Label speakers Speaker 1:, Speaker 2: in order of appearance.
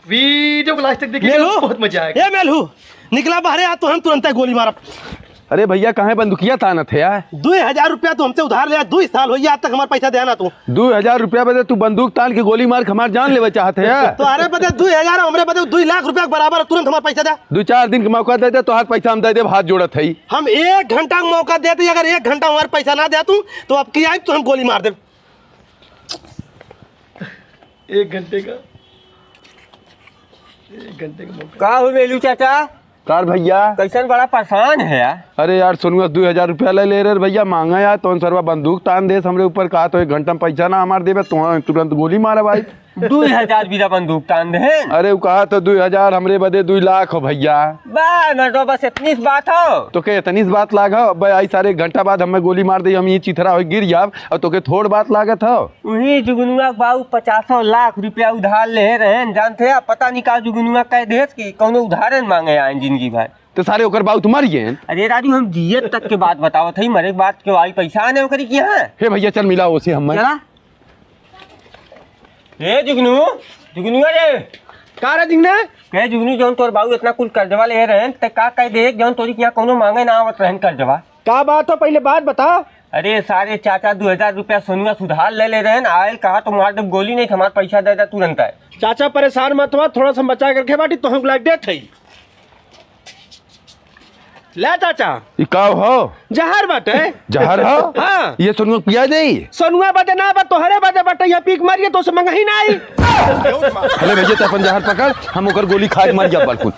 Speaker 1: Video को last तक देखिए, बहुत मजा आएगा।
Speaker 2: ए मेलू निकला बाहर आ तो हम तुरंत गोली मारब।
Speaker 3: अरे भैया कहाँ बंदूकिया तानत है यार?
Speaker 2: 2000 रुपया तो हमसे उधार लिया, 2 साल हो गया आज तक हमारा पैसा देना तू।
Speaker 3: 2000 रुपया बदे तू बंदूक तान के गोली मार के हमार जान लेवे चाहते है?
Speaker 2: तो अरे बदे 2000 हमरे बदे 2 लाख रुपया के बराबर, तुरंत हमारा पैसा दे।
Speaker 3: 2-4 दिन का मौका दे दे तो हाथ पैसा हम दे दे, हाथ जोड़त है।
Speaker 2: हम 1 घंटा का मौका देते, अगर 1 घंटा हमारा पैसा ना दे तू तो अब की आई तो हम गोली मार दे।
Speaker 1: 1 घंटे का मौका।
Speaker 4: का हो मेलू चाचा?
Speaker 3: कार भैया
Speaker 4: कैसन बड़ा परेशान है यार।
Speaker 3: अरे यार सोनुआ 2000 रुपया ले रहे भैया, मांगा यार तो सरवा बंदूक तान दे हमरे ऊपर, कहा तो 1 घंटा में पैसा ना हमारे देवे तो तुरंत गोली मारा भाई।
Speaker 4: 2000 बिना बंदूक तान दे।
Speaker 3: अरे वो कहा तो 2000 हमरे बदे 2 लाख हो भैया।
Speaker 4: बस इतनी बात हो
Speaker 3: तो के इतनी बात लागा भाई, आई सारे 1 घंटा बाद हमें गोली मार दी, हम ये चिथरा हो गिर जाब और तो के थोड़ बात लागत हो।
Speaker 4: वही जुगनुआ बाबू 50 लाख रुपया उधार ले रहे, जानते हैं पता नहीं का जुगनुआ कह देस की कौनो उदाहरण मांगे आए जिंदगी भर।
Speaker 3: तो सारे ओकर बाबू तुम्हारी है?
Speaker 4: अरे राजू हम जियत तक के बात बतावत हई, मरे बात के आई पैसा आने ओकरी की है।
Speaker 3: हे भैया चल मिला उसे हम।
Speaker 4: चला ए जुगनुआ रे
Speaker 2: का रे दिखना
Speaker 4: कहे जुगनू जौन तोर बाबू इतना कुल कर्जवा ले रहे त का कह दे जौन तोरी यहाँ कोनो मांगे ना आवत रहन कर्जवा।
Speaker 2: का बात हो, पहले बात बता।
Speaker 4: अरे सारे चाचा 2000 रुपया सोनुआ सुधार ले रहे हैं, आयल कहा तो मार दे गोली नहीं, हमारा पैसा दे दे तुरंत है।
Speaker 2: चाचा परेशान मत हुआ, थोड़ा सा बचा करके बाटी तो हम लाइक डेट है। ले चाचा
Speaker 3: ई का हो?
Speaker 2: जहर बाटे।
Speaker 3: जहर हो?
Speaker 2: हाँ
Speaker 3: ये सोनुआ पिया दे।
Speaker 2: सोनुआ बदे ना बा तोहरे बदे बाटे, ये पीक मारिए तो से मंगा ही ना आई।
Speaker 3: अरे भैया तो अपन जहर पकड़, हम ओकर गोली खा के मर जा बिल्कुल।